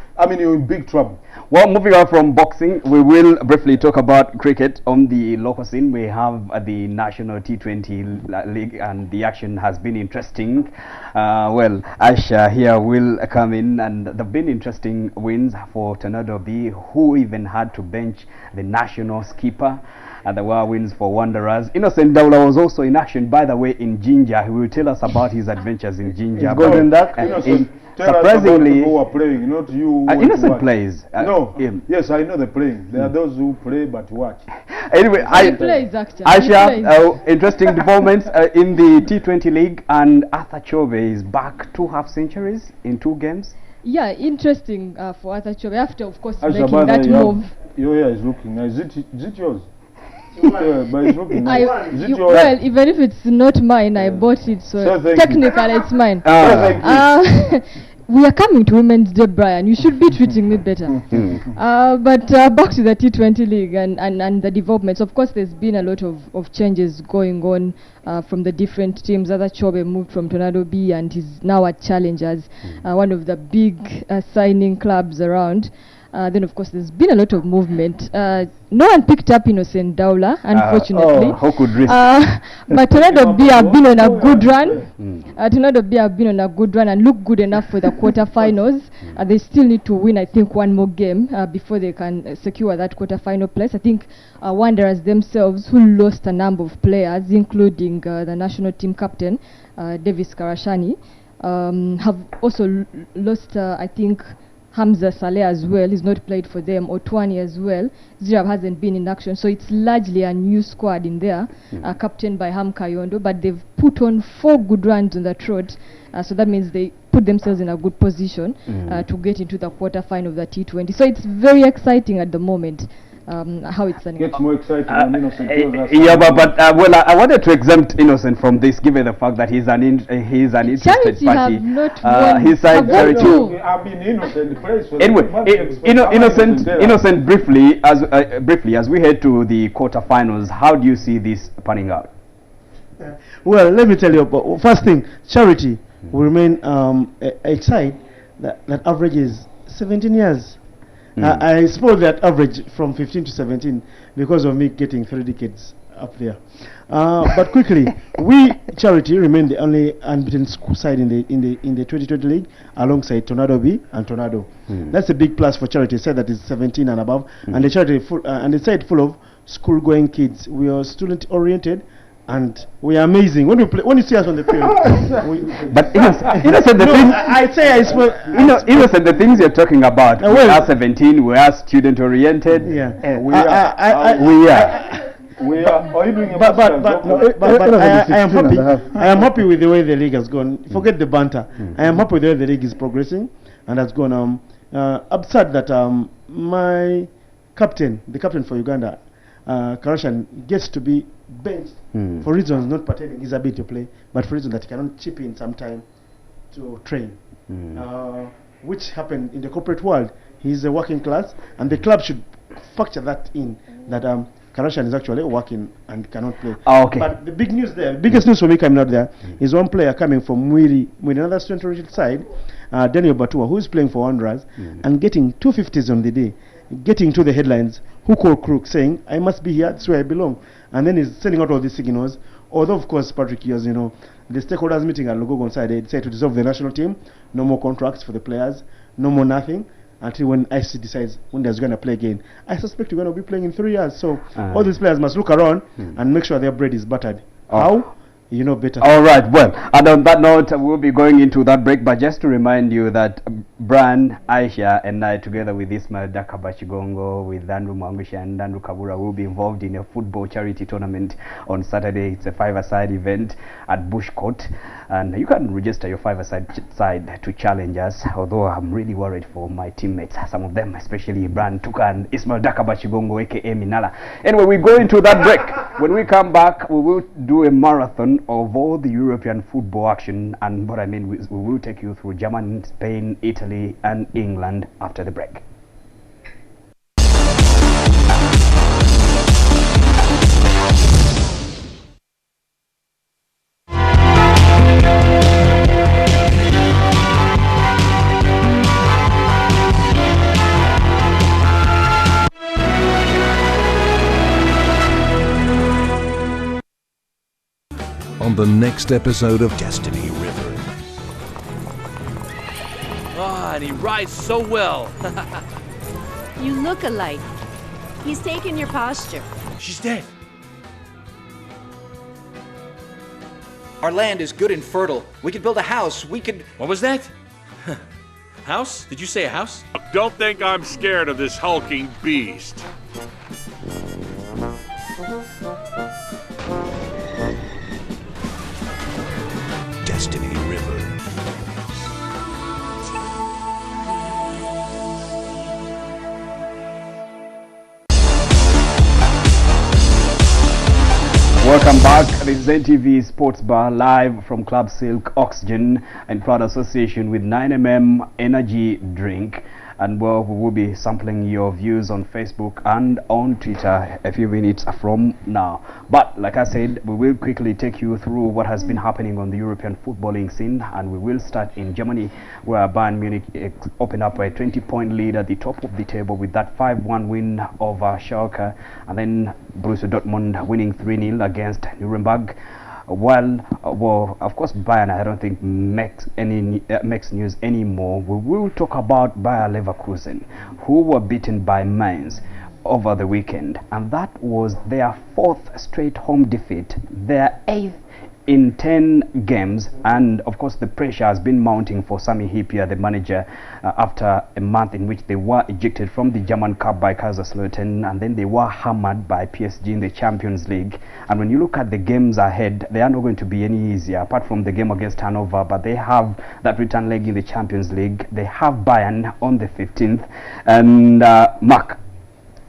big trouble. Well, moving on from boxing, we will briefly talk about cricket. On the local scene, we have the National T20 League, and the action has been interesting. Well, Asha here will come in, and there have been interesting wins for Tornado B, who even had to bench the national skipper. And there were wins for Wanderers. Innocent Daula was also in action, by the way, in Jinja. He will tell us about his adventures in Jinja. Golden Duck. Surprisingly, who are playing, not you. Innocent plays. Yes, I know they're playing. There are those who play but watch. Anyway, Aisha, interesting developments in the T20 League, and Arthur Chobe is back 2 half centuries in 2 games. Yeah, interesting for Arthur Chobe after, of course, making that move. Your hair is looking nice. Is it yours? But it's looking nice. Well, even if it's not mine, I bought it, so technically it's mine. We are coming to Women's Day, Brian. You should be treating me better. But back to the T20 League and the developments. Of course, there's been a lot of changes going on from the different teams. Arthur Chobe moved from Tornado B and is now at Challengers, one of the big signing clubs around. Then, of course, there's been a lot of movement. No one picked up Innocent Daula, unfortunately. Who could risk? But Tornado B have been on a good run. Tornado B have been on a good run and look good enough for the quarterfinals. They still need to win, I think, 1 more game before they can secure that quarterfinal place. I think Wanderers themselves, who lost a number of players, including the national team captain, Davis Karashani, have also lost, I think, Hamza Saleh as well. He's not played for them. Otwani as well. Zirab hasn't been in action. So it's largely a new squad in there, captained by Ham Kayondo. But they've put on 4 good runs on the trot. So that means they put themselves in a good position to get into the quarterfinal of the T20. So it's very exciting at the moment. How it's turning out. Gets more exciting when Innocent tells us. Yeah, but well, I wanted to exempt Innocent from this, given the fact that he's an interested Charity party. Have not won. His side Charity. I've been Innocent. Anyway, Innocent. Briefly, as we head to the quarterfinals, how do you see this panning out? Well, let me tell you. First thing, Charity will remain a side that averages 17 years. I spoiled that average from 15 to 17 because of me getting 3 decades up there. But quickly, we Charity remain the only unbeaten side in the 2020 league, alongside Tornado B and Tornado. That's a big plus for Charity. Side that is 17 and above, and the Charity and the side full of school-going kids. We are student-oriented. And we are amazing when you see us on the field. But Innocent, the things Innocent, the things you're talking about. We are 17. We are student-oriented. Yeah, we are. I am happy. I am happy with the way the league has gone. Forget the banter. I am happy with the way the league is progressing and has gone. Absurd that my captain, the captain for Uganda, Karashan, gets to be benched for reasons not pertaining his ability to play, but for reasons that he cannot chip in some time to train, which happened in the corporate world. He's a working class, and the club should factor that in, that Karashan is actually working and cannot play. But the big news there, biggest news for me coming out there, is one player coming from Mwiri, with another student-oriented side, Daniel Batua, who is playing for Wanderers and getting 250s on the day, getting to the headlines, who call crook, saying, I must be here, that's where I belong. And then he's sending out all these signals. Although, of course, Patrick, the stakeholders meeting at Logogon side, they decided to dissolve the national team, no more contracts for the players, no more nothing, until when IC decides when they're going to play again. I suspect we're going to be playing in 3 years. So all these players must look around and make sure their bread is buttered. How? you know better. All right, well, and on that note, we'll be going into that break, but just to remind you that Brian, Aisha, and I, together with Ismail Dakabachigongo, with Andrew Mwangusha and Andrew Kabura, will be involved in a football charity tournament on Saturday. It's a five-a-side event at Bush Court, and you can register your five-a-side to challenge us, although I'm really worried for my teammates, some of them, especially Brian Tuka and Ismail Dakabachigongo, aka Minala. Anyway, we go into that break. When we come back, we will do a marathon of all the European football action, and what I mean, we will take you through Germany, Spain, Italy, and England after the break. On the next episode of Destiny River. Ah, and he rides so well. You look alike. He's taken your posture. She's dead. Our land is good and fertile. We could build a house. We could... What was that? House? Did you say a house? Don't think I'm scared of this hulking beast. Destiny River. Welcome back. This is NTV Sports Bar, live from Club Silk Oxygen in proud association with 9mm Energy Drink. And well, we will be sampling your views on Facebook and on Twitter a few minutes from now. But like I said, we will quickly take you through what has been happening on the European footballing scene, and we will start in Germany, where Bayern Munich opened up a 20-point lead at the top of the table with that 5-1 win over Schalke, and then Borussia Dortmund winning 3-0 against Nuremberg. Well, of course, Bayern, I don't think makes news anymore. We will talk about Bayer Leverkusen, who were beaten by Mainz over the weekend, and that was their 4th straight home defeat, their 8th in 10 games, and of course the pressure has been mounting for Sami Hyypiä, the manager, after a month in which they were ejected from the German Cup by Kaiserslautern, and then they were hammered by PSG in the Champions League. And when you look at the games ahead, they are not going to be any easier, apart from the game against Hannover, but they have that return leg in the Champions League. They have Bayern on the 15th, and Mark,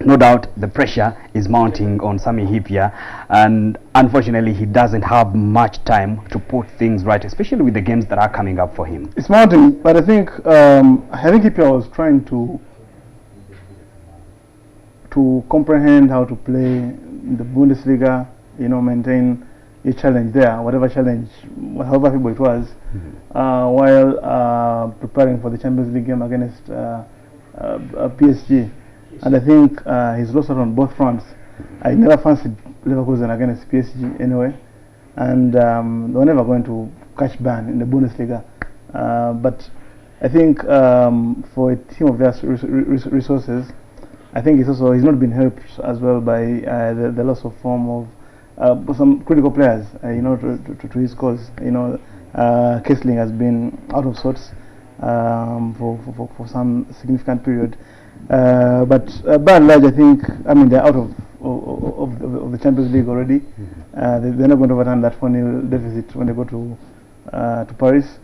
no doubt the pressure is mounting on Sami Hyypiä, and unfortunately he doesn't have much time to put things right, especially with the games that are coming up for him. It's mounting, but I think Hyypiä was trying to comprehend how to play in the Bundesliga, you know, maintain a challenge there, whatever challenge, however feeble it was, while preparing for the Champions League game against PSG. And I think he's lost out on both fronts. I never fancied Leverkusen against PSG anyway, and they're never going to catch Bayern in the Bundesliga. But I think for a team of their resources, I think he's not been helped as well by the loss of form of some critical players, you know, to his cause. You know, Kessling has been out of sorts for some significant period. But by and large, I think, I mean, they're out of the Champions League already. They're not going to overturn that 4-0 deficit when they go to Paris.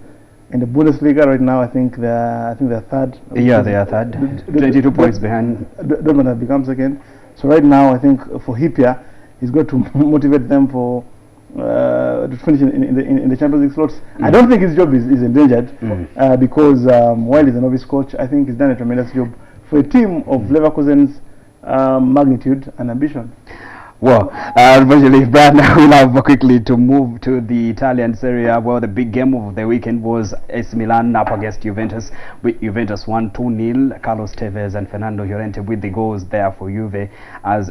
In the Bundesliga right now, I think they're third. Yeah, they are third. 22 points behind. Dortmund have become second. So right now, I think for Hyypiä, he's got to motivate them for to finish in the Champions League slots. I don't think his job is endangered because while he's a novice coach, I think he's done a tremendous job for a team of Leverkusen's magnitude and ambition. Well, unfortunately, Brad, we'll have quickly to move to the Italian Serie A. Well, the big game of the weekend was AC Milan up against Juventus. Juventus won 2-0. Carlos Tevez and Fernando Llorente with the goals there for Juve, as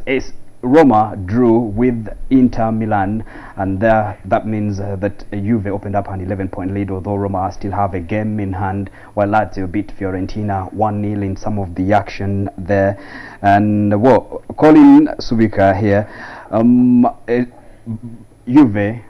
Roma drew with Inter Milan, and that means that Juve opened up an 11-point lead, although Roma still have a game in hand, while Lazio beat Fiorentina 1-0 in some of the action there. And well, Colin Subika here, Juve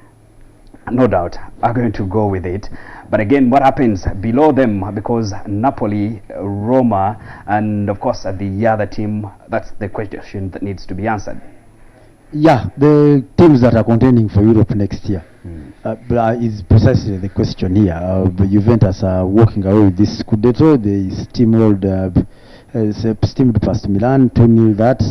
no doubt, are going to go with it. But again, what happens below them? Because Napoli, Roma, and of course the other team, that's the question that needs to be answered. Yeah, the teams that are contending for Europe next year is precisely the question here. Juventus are walking away with this Scudetto. They steamed past Milan, 2-0 that.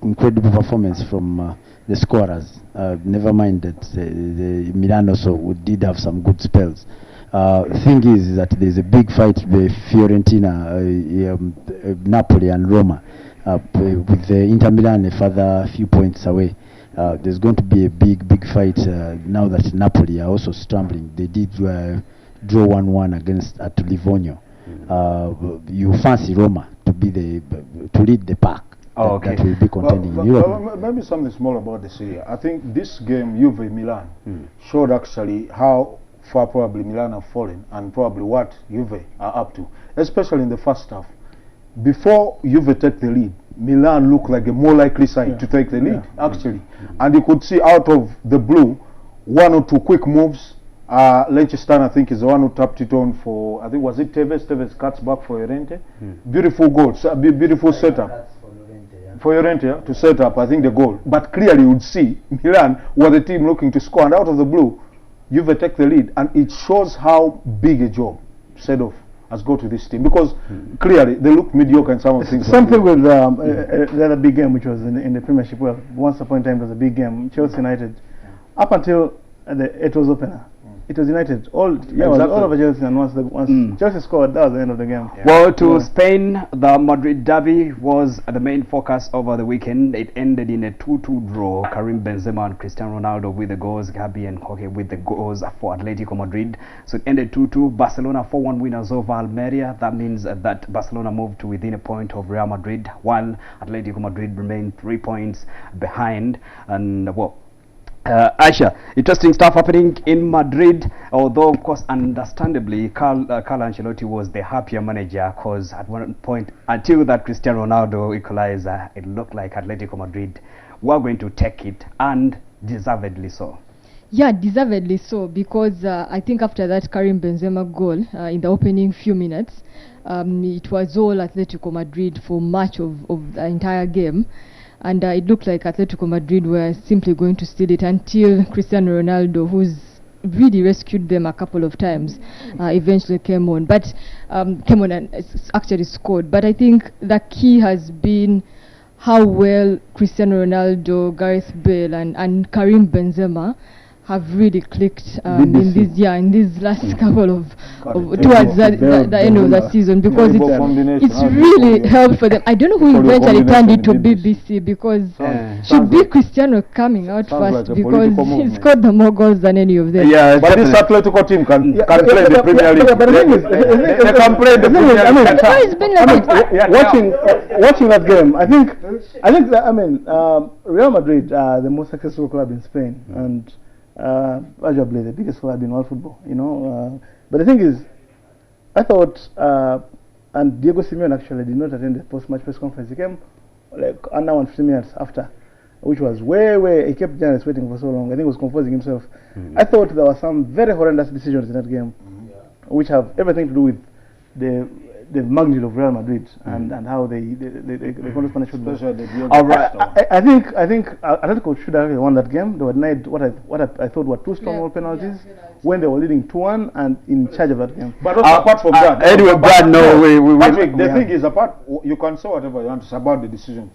Incredible performance from the scorers. Never mind that the Milan also did have some good spells. Thing is that there's a big fight with Fiorentina, Napoli and Roma. With the Inter Milan a further few points away. There's going to be a big fight now that Napoli are also stumbling. They did draw 1-1 against at Livorno. You fancy Roma to be to lead the pack. Okay. That will be contending in Europe. Maybe something small about this here. I think this game, Juve Milan, showed actually how far probably Milan have fallen and probably what Juve are up to, especially in the first half. Before Juve take the lead, Milan looked like a more likely side to take the lead, actually. And you could see out of the blue, 1 or 2 quick moves. Leicester, I think, is the one who tapped it on for, I think, was it Tevez? Tevez cuts back for Llorente. Beautiful goal, beautiful setup. For Llorente to set up, I think, the goal. But clearly you would see Milan were the team looking to score, and out of the blue, Juve take the lead. And it shows how big a job Seedorf has got to this team, because clearly they look mediocre in some of the things. Same thing with the other big game, which was in the Premiership. Well, once upon a time it was a big game. Chelsea United, up until it was opener, it was United. All over Chelsea, and once Chelsea scored, that was the end of the game. Well, to Spain, the Madrid derby was the main focus over the weekend. It ended in a 2-2 draw. Karim Benzema and Cristiano Ronaldo with the goals, Gabi and Jorge with the goals for Atletico Madrid. So it ended 2-2. Barcelona 4-1 winners over Almeria. That means that Barcelona moved to within a point of Real Madrid, while Atletico Madrid remained 3 points behind. And Aisha, interesting stuff happening in Madrid, although of course understandably Carlo Ancelotti was the happier manager, because at one point, until that Cristiano Ronaldo equalizer, it looked like Atletico Madrid were going to take it, and deservedly so. Yeah, deservedly so, because I think after that Karim Benzema goal in the opening few minutes, it was all Atletico Madrid for much of the entire game. And it looked like Atletico Madrid were simply going to steal it until Cristiano Ronaldo, who's really rescued them a couple of times, eventually came on and actually scored. But I think the key has been how well Cristiano Ronaldo, Gareth Bale and Karim Benzema have really clicked in this last couple of towards the end of the season, because it's really helped for them. I don't know who eventually turned it to BBC, because should be Cristiano coming out first, because he scored the more goals than any of them. Yeah, but this Atletico team can play the Premier League. But the thing is, they can play the Premier League. Watching that game, I think Real Madrid are the most successful club in Spain, and arguably the biggest club in world football, but the thing is, I thought, and Diego Simeone actually did not attend the post-match press conference. He came like an hour and 15 minutes after, which was way, he kept journalists waiting for so long. I think he was confusing himself. I thought there were some very horrendous decisions in that game, which have everything to do with the magnitude of Real Madrid and how they conduct punish football. All right. I think Atletico should have won that game. They were denied what I thought were 2 strong penalties when they were leading 2-1 and in charge of that game. But also apart from that, anyway, Brad, the thing is, apart, you can say whatever you want to say about the decision.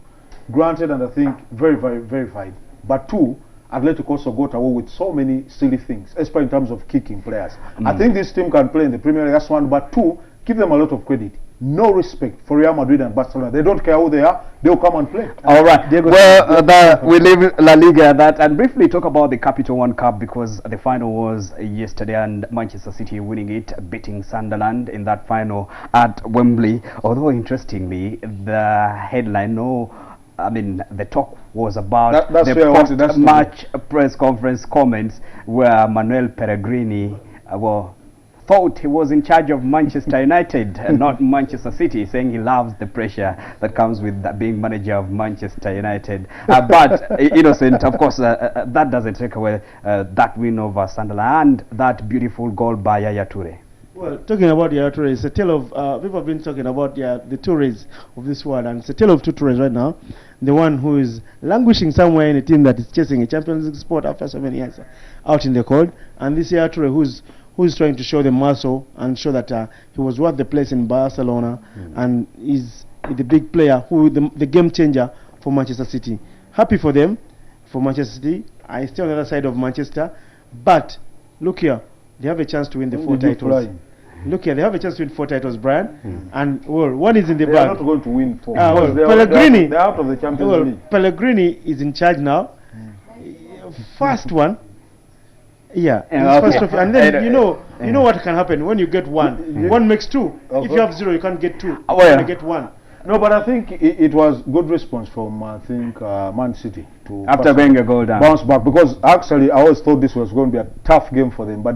Granted, and I think very verified. But 2, Atletico also got away with so many silly things, especially in terms of kicking players. I think this team can play in the Premier League, that's one. But 2, give them a lot of credit. No respect for Real Madrid and Barcelona. They don't care who they are. They'll come and play. All right. We leave La Liga at that and briefly talk about the Capital One Cup, because the final was yesterday and Manchester City winning it, beating Sunderland in that final at Wembley. Although interestingly, the headline, the talk was about the post-match press conference comments where Manuel Pellegrini, thought he was in charge of Manchester United, not Manchester City, saying he loves the pressure that comes with being manager of Manchester United. But Innocent, of course, that doesn't take away that win over Sunderland and that beautiful goal by Yaya Toure. Well, talking about Yaya Toure, it's a tale of, people have been talking about the Toures of this world, and it's a tale of two Toures right now. The one who is languishing somewhere in a team that is chasing a Champions League spot after so many years out in the cold, and this Yaya Toure who's trying to show the muscle and show that he was worth the place in Barcelona, and is the big player, the game changer for Manchester City. Happy for them, for Manchester City. I stay on the other side of Manchester, but look here, they have a chance to win the 4 titles. Look here, they have a chance to win 4 titles, Brian. And well, one is in the bag. They are not going to win 4. Pellegrini, they're out of the Champions League. Pellegrini is in charge now. First one. Yeah, okay. First and then you know what can happen when you get 1. 1 makes 2. If you have 0, you can't get 2. You can get 1. No, but I think it was good response from Man City to after going a goal down, bounce back, because actually I always thought this was going to be a tough game for them, but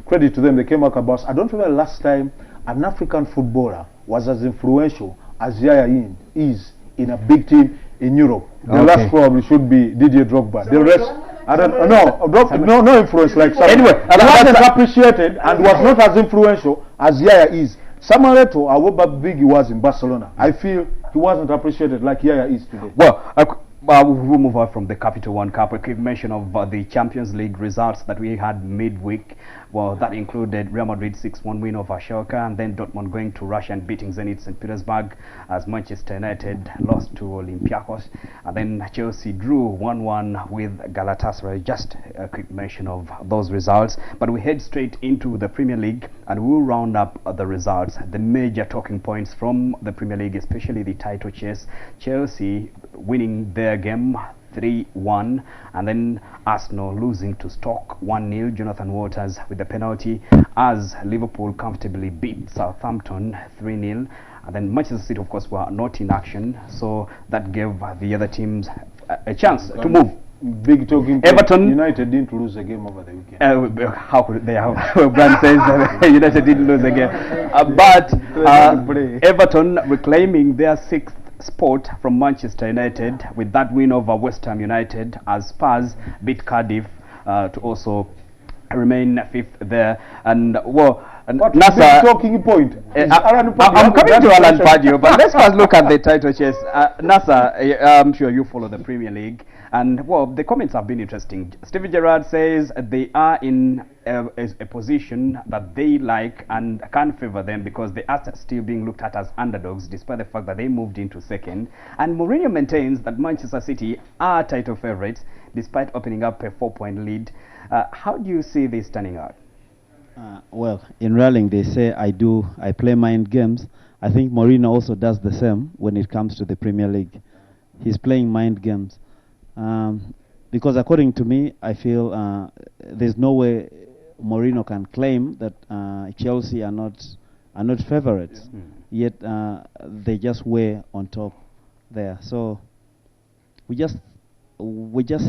credit to them, they came back about. I don't remember last time an African footballer was as influential as Yaya is in a big team in Europe. The last probably should be Didier Drogba. The rest, I don't know. No influence like Samuel. Anyway, he wasn't appreciated and was not as influential as Yaya is. Samuel Eto'o, however big he was in Barcelona, I feel he wasn't appreciated like Yaya is today. Well, we'll move on from the Capital One Cup. A quick mention of the Champions League results that we had midweek. Well, that included Real Madrid 6-1 win over Schalke, and then Dortmund going to Russia and beating Zenit St. Petersburg, as Manchester United lost to Olympiacos, and then Chelsea drew 1-1 with Galatasaray. Just a quick mention of those results. But we head straight into the Premier League, and we'll round up the results, the major talking points from the Premier League, especially the title chase. Chelsea winning their game 3-1, and then Arsenal losing to Stoke 1-0. Jonathan Waters with the penalty, as Liverpool comfortably beat Southampton 3-0. And then Manchester City, of course, were not in action, so that gave the other teams a chance to move. Big talking point. Everton, United didn't lose a game over the weekend. How could they have? Brand says that United didn't lose a game, but Everton reclaiming their 6th spot from Manchester United with that win over West Ham United, as Spurs beat Cardiff to also remain 5th there. And well, Nasa, talking point. I'm coming to Alan Pardew, but let's first look at the title chase. Nasa, I'm sure you follow the Premier League, and well, the comments have been interesting. Steven Gerrard says they are in a position that they like and can favour them because they are still being looked at as underdogs, despite the fact that they moved into 2nd. And Mourinho maintains that Manchester City are title favourites, despite opening up a 4-point lead. How do you see this turning out? Well, in rallying they say I play mind games. I think Mourinho also does the same when it comes to the Premier League. He's playing mind games. Because according to me, I feel there's no way Mourinho can claim that Chelsea are not favourites. Yet they just were on top there. So we just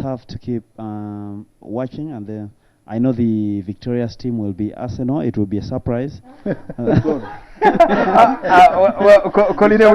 have to keep watching, and then I know the victorious team will be Arsenal. It will be a surprise. Colina,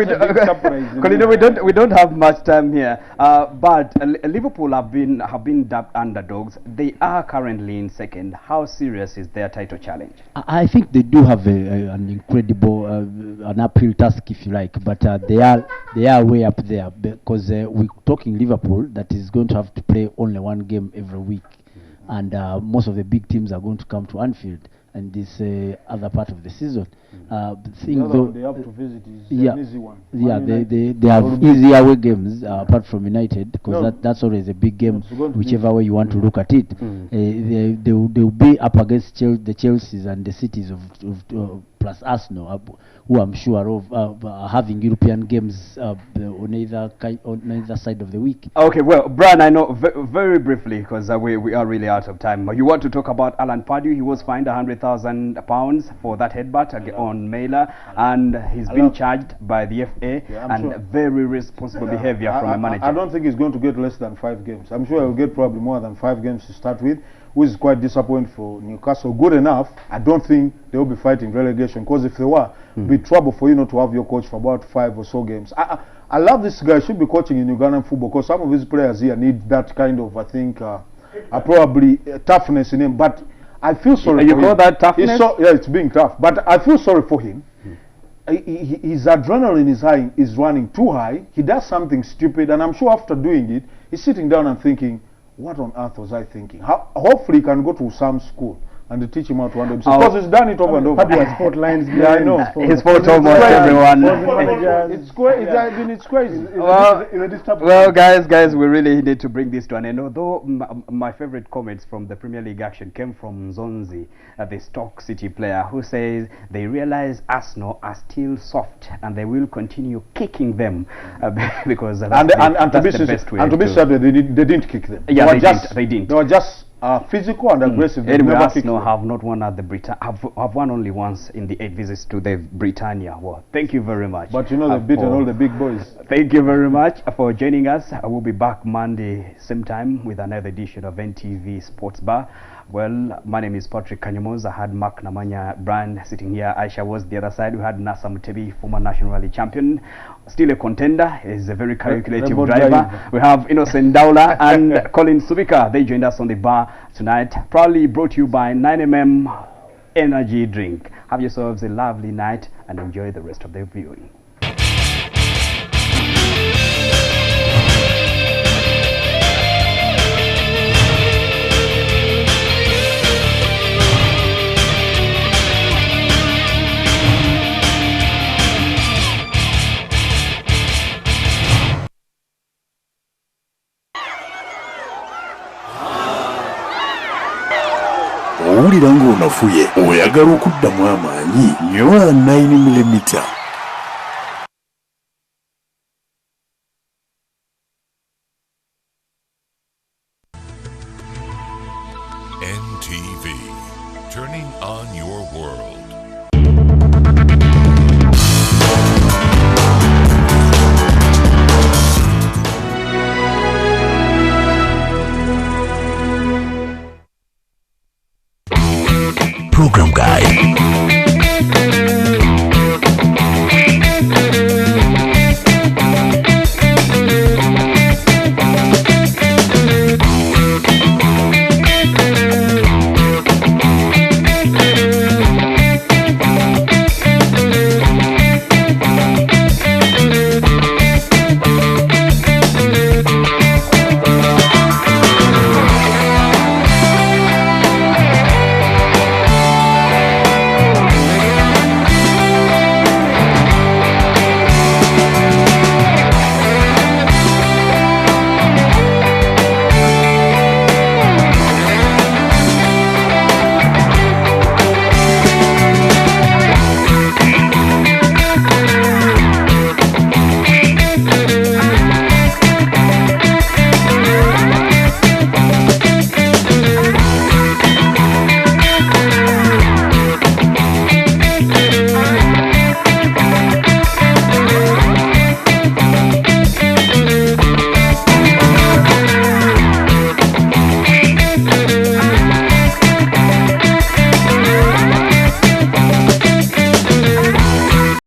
we don't have much time here. But Liverpool have been dubbed underdogs. They are currently in 2nd. How serious is their title challenge? I think they do have an incredible an uphill task, if you like, but they are way up there, because we're talking Liverpool that is going to have to play only 1 game every week. And most of the big teams are going to come to Anfield and this other part of the season. They have to visit is an easy one. Yeah, they have easy away games apart from United, because that's always a big game, whichever way you want to look at it. They will be up against the Chelseas and the cities of plus Arsenal, who I'm sure of having European games on either side of the week. Okay, well, Brian, I know very briefly, because we are really out of time. You want to talk about Alan Pardew? He was fined £100,000 for that headbutt on Mailer, and he's been charged by the FA, and very responsible behavior from a manager. I don't think he's going to get less than 5 games. I'm sure he'll get probably more than 5 games to start with. which is quite disappointing for Newcastle. Good enough, I don't think they will be fighting relegation, because if they were, it'd be trouble for you not to have your coach for about 5 or so games. I love this guy. Should be coaching in Ugandan football, because some of his players here need that kind of, I think, probably toughness in him. But I feel sorry for him. You call that toughness? Yeah, it's being tough. But I feel sorry for him. His adrenaline is running too high. He does something stupid, and I'm sure after doing it, he's sitting down and thinking, what on earth was I thinking? Hopefully he can go to some school and they teach him how to handle himself. Because he's done it over and over. Sport lines. Yeah, I know. His fault almost everyone. It's crazy. It's crazy. Well, guys, we really need to bring this to an end. Although my favorite comments from the Premier League action came from Zonzi, the Stoke City player, who says they realize Arsenal are still soft and they will continue kicking them because that's the best way. And to be sure, they didn't kick them. Yeah, they didn't. They were just physical and aggressive. Anyway, Arsenal have not won at the have won only once in the 8 visits to the Britannia. Well, thank you very much. But you know they've beaten all the big boys. Thank you very much for joining us. I will be back Monday same time with another edition of NTV Sports Bar. Well, my name is Patrick Kanyamoz. I had Mark Namanya Brand sitting here. Aisha was the other side. We had Nasa Mutebi, former national rally champion, still a contender. He's a very calculative driver. We have Innocent Daula and Colin Subika. They joined us on the bar tonight. Proudly brought to you by 9mm Energy Drink. Have yourselves a lovely night and enjoy the rest of the viewing. Owulira ng'onafuye oyagala okuddamu amaanyi nyola 9mm. NTV, turning on your world. Program Guide.